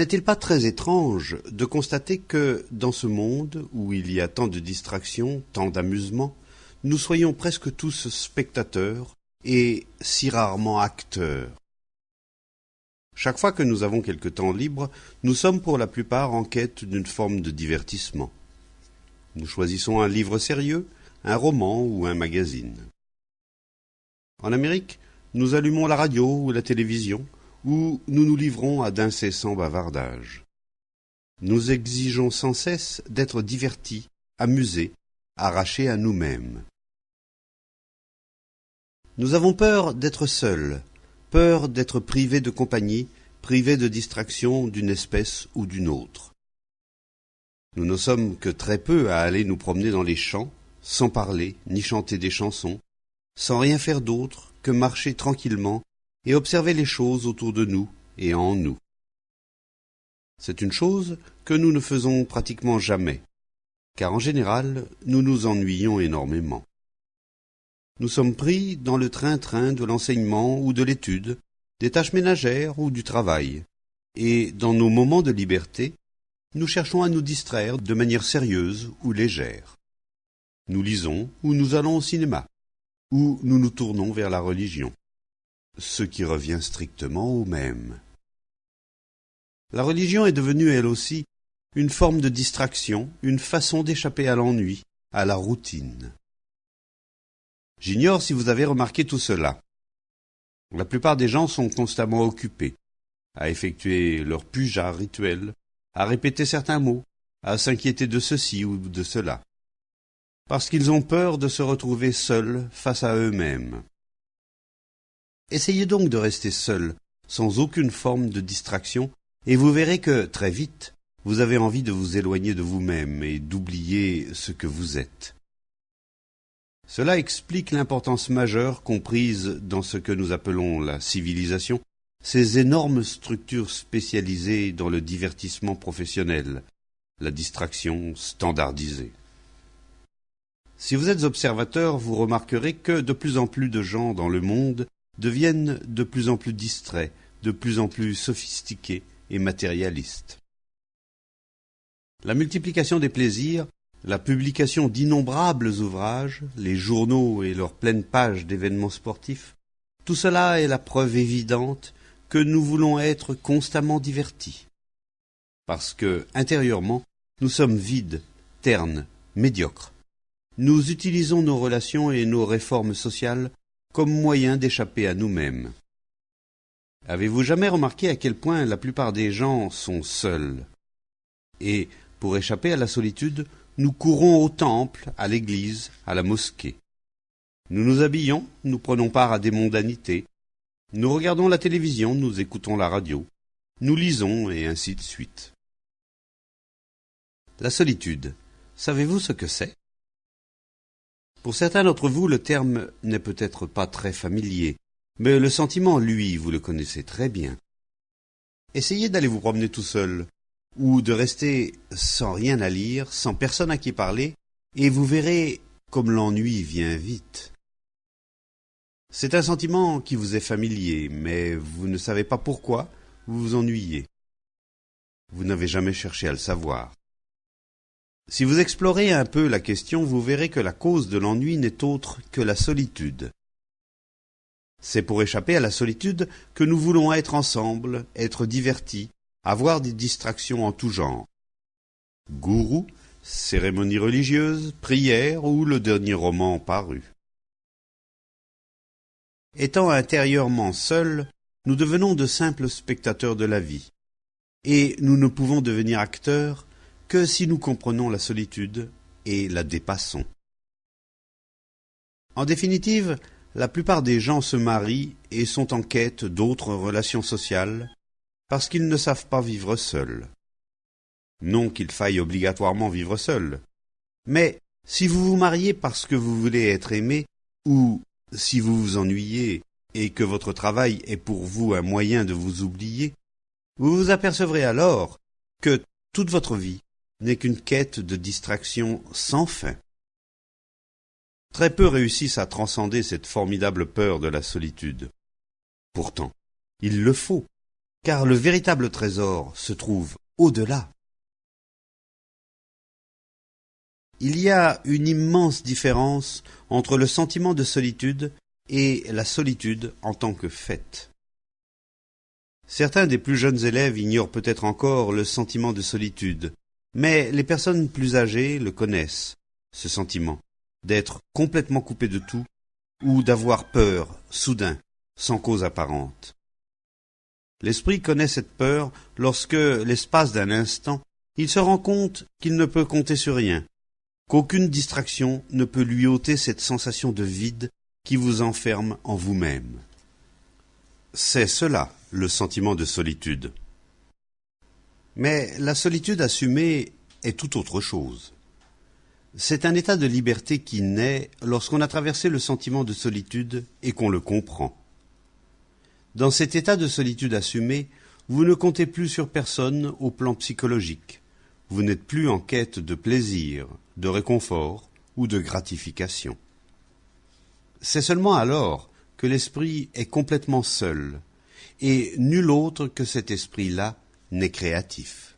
N'est-il pas très étrange de constater que, dans ce monde où il y a tant de distractions, tant d'amusements, nous soyons presque tous spectateurs et si rarement acteurs? Chaque fois que nous avons quelque temps libre, nous sommes pour la plupart en quête d'une forme de divertissement. Nous choisissons un livre sérieux, un roman ou un magazine. En Amérique, nous allumons la radio ou la télévision, où nous nous livrons à d'incessants bavardages. Nous exigeons sans cesse d'être divertis, amusés, arrachés à nous-mêmes. Nous avons peur d'être seuls, peur d'être privés de compagnie, privés de distraction d'une espèce ou d'une autre. Nous ne sommes que très peu à aller nous promener dans les champs, sans parler ni chanter des chansons, sans rien faire d'autre que marcher tranquillement et observer les choses autour de nous et en nous. C'est une chose que nous ne faisons pratiquement jamais, car en général, nous nous ennuyons énormément. Nous sommes pris dans le train-train de l'enseignement ou de l'étude, des tâches ménagères ou du travail, et dans nos moments de liberté, nous cherchons à nous distraire de manière sérieuse ou légère. Nous lisons ou nous allons au cinéma, ou nous nous tournons vers la religion, ce qui revient strictement au même. La religion est devenue, elle aussi, une forme de distraction, une façon d'échapper à l'ennui, à la routine. J'ignore si vous avez remarqué tout cela. La plupart des gens sont constamment occupés, à effectuer leur puja rituel, à répéter certains mots, à s'inquiéter de ceci ou de cela, parce qu'ils ont peur de se retrouver seuls face à eux-mêmes. Essayez donc de rester seul, sans aucune forme de distraction, et vous verrez que, très vite, vous avez envie de vous éloigner de vous-même et d'oublier ce que vous êtes. Cela explique l'importance majeure comprise dans ce que nous appelons la civilisation, ces énormes structures spécialisées dans le divertissement professionnel, la distraction standardisée. Si vous êtes observateur, vous remarquerez que de plus en plus de gens dans le monde deviennent de plus en plus distraits, de plus en plus sophistiqués et matérialistes. La multiplication des plaisirs, la publication d'innombrables ouvrages, les journaux et leurs pleines pages d'événements sportifs, tout cela est la preuve évidente que nous voulons être constamment divertis. Parce que, intérieurement, nous sommes vides, ternes, médiocres. Nous utilisons nos relations et nos réformes sociales comme moyen d'échapper à nous-mêmes. Avez-vous jamais remarqué à quel point la plupart des gens sont seuls? Et, pour échapper à la solitude, nous courons au temple, à l'église, à la mosquée. Nous nous habillons, nous prenons part à des mondanités. Nous regardons la télévision, nous écoutons la radio. Nous lisons, et ainsi de suite. La solitude, savez-vous ce que c'est? Pour certains d'entre vous, le terme n'est peut-être pas très familier, mais le sentiment, lui, vous le connaissez très bien. Essayez d'aller vous promener tout seul, ou de rester sans rien à lire, sans personne à qui parler, et vous verrez comme l'ennui vient vite. C'est un sentiment qui vous est familier, mais vous ne savez pas pourquoi vous vous ennuyez. Vous n'avez jamais cherché à le savoir. Si vous explorez un peu la question, vous verrez que la cause de l'ennui n'est autre que la solitude. C'est pour échapper à la solitude que nous voulons être ensemble, être divertis, avoir des distractions en tout genre. Gourou, cérémonies religieuses, prières ou le dernier roman paru. Étant intérieurement seuls, nous devenons de simples spectateurs de la vie. Et nous ne pouvons devenir acteurs que si nous comprenons la solitude et la dépassons. En définitive, la plupart des gens se marient et sont en quête d'autres relations sociales parce qu'ils ne savent pas vivre seuls. Non qu'il faille obligatoirement vivre seul, mais si vous vous mariez parce que vous voulez être aimé, ou si vous vous ennuyez et que votre travail est pour vous un moyen de vous oublier, vous vous apercevrez alors que toute votre vie n'est qu'une quête de distraction sans fin. Très peu réussissent à transcender cette formidable peur de la solitude. Pourtant, il le faut. car le véritable trésor se trouve au-delà. Il y a une immense différence entre le sentiment de solitude et la solitude en tant que fait. Certains des plus jeunes élèves ignorent peut-être encore le sentiment de solitude, mais les personnes plus âgées le connaissent, ce sentiment, d'être complètement coupé de tout, ou d'avoir peur, soudain, sans cause apparente. L'esprit connaît cette peur lorsque, l'espace d'un instant, il se rend compte qu'il ne peut compter sur rien, qu'aucune distraction ne peut lui ôter cette sensation de vide qui vous enferme en vous-même. C'est cela, le sentiment de solitude. Mais la solitude assumée est tout autre chose. C'est un état de liberté qui naît lorsqu'on a traversé le sentiment de solitude et qu'on le comprend. Dans cet état de solitude assumée, vous ne comptez plus sur personne au plan psychologique. Vous n'êtes plus en quête de plaisir, de réconfort ou de gratification. C'est seulement alors que l'esprit est complètement seul, et nul autre que cet esprit-là n'est créatif.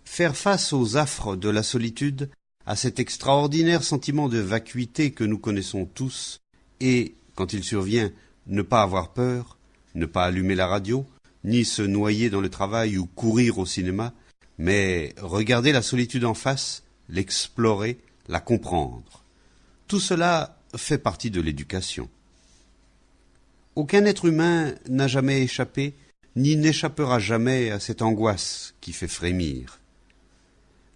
Faire face aux affres de la solitude, à cet extraordinaire sentiment de vacuité que nous connaissons tous, et, quand il survient, ne pas avoir peur, ne pas allumer la radio, ni se noyer dans le travail ou courir au cinéma, mais regarder la solitude en face, l'explorer, la comprendre. Tout cela fait partie de l'éducation. Aucun être humain n'a jamais échappé, ni n'échappera jamais à cette angoisse qui fait frémir.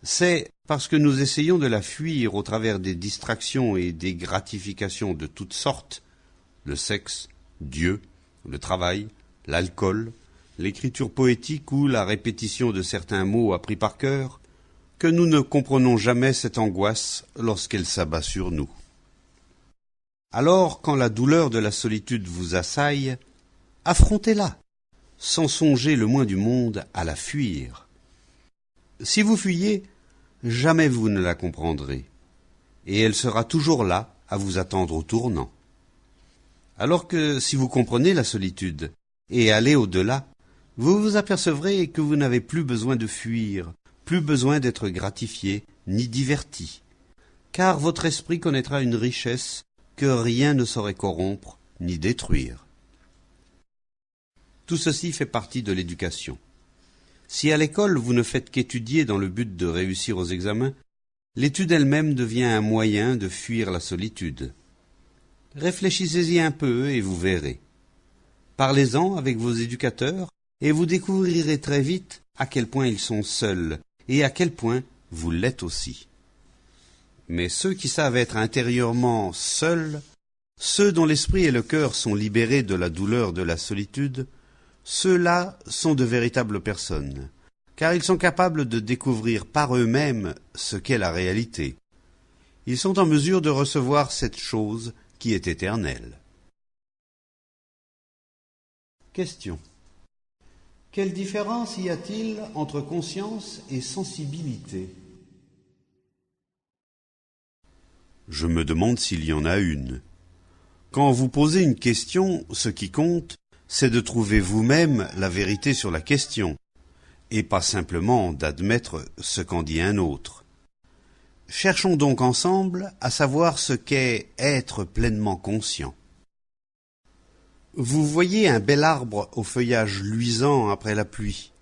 C'est parce que nous essayons de la fuir au travers des distractions et des gratifications de toutes sortes, le sexe, Dieu, le travail, l'alcool, l'écriture poétique ou la répétition de certains mots appris par cœur, que nous ne comprenons jamais cette angoisse lorsqu'elle s'abat sur nous. Alors, quand la douleur de la solitude vous assaille, affrontez-la, sans songer le moins du monde à la fuir. Si vous fuyez, jamais vous ne la comprendrez, et elle sera toujours là à vous attendre au tournant. Alors que si vous comprenez la solitude et allez au-delà, vous vous apercevrez que vous n'avez plus besoin de fuir, plus besoin d'être gratifié ni diverti, car votre esprit connaîtra une richesse que rien ne saurait corrompre ni détruire. Tout ceci fait partie de l'éducation. Si à l'école vous ne faites qu'étudier dans le but de réussir aux examens, l'étude elle-même devient un moyen de fuir la solitude. Réfléchissez-y un peu et vous verrez. Parlez-en avec vos éducateurs et vous découvrirez très vite à quel point ils sont seuls et à quel point vous l'êtes aussi. Mais ceux qui savent être intérieurement seuls, ceux dont l'esprit et le cœur sont libérés de la douleur de la solitude, ceux-là sont de véritables personnes, car ils sont capables de découvrir par eux-mêmes ce qu'est la réalité. Ils sont en mesure de recevoir cette chose qui est éternelle. Question. Quelle différence y a-t-il entre conscience et sensibilité ? Je me demande s'il y en a une. Quand vous posez une question, ce qui compte, c'est de trouver vous-même la vérité sur la question, et pas simplement d'admettre ce qu'en dit un autre. Cherchons donc ensemble à savoir ce qu'est être pleinement conscient. Vous voyez un bel arbre au feuillage luisant après la pluie.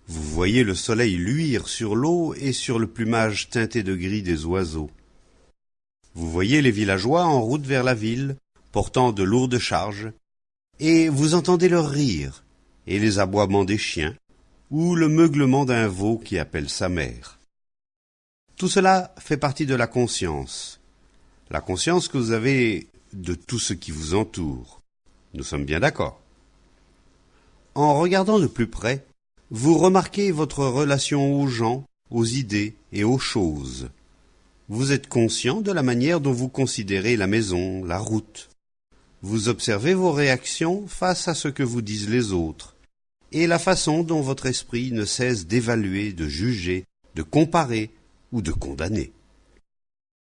Vous voyez le soleil luire sur l'eau et sur le plumage teinté de gris des oiseaux. Vous voyez les villageois en route vers la ville, portant de lourdes charges, et vous entendez leur rire, et les aboiements des chiens, ou le meuglement d'un veau qui appelle sa mère. Tout cela fait partie de la conscience que vous avez de tout ce qui vous entoure. Nous sommes bien d'accord. En regardant de plus près, vous remarquez votre relation aux gens, aux idées et aux choses. Vous êtes conscient de la manière dont vous considérez la maison, la route. Vous observez vos réactions face à ce que vous disent les autres, et la façon dont votre esprit ne cesse d'évaluer, de juger, de comparer ou de condamner.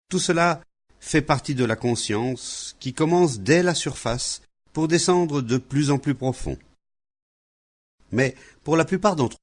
Tout cela fait partie de la conscience qui commence dès la surface pour descendre de plus en plus profond. Mais pour la plupart d'entre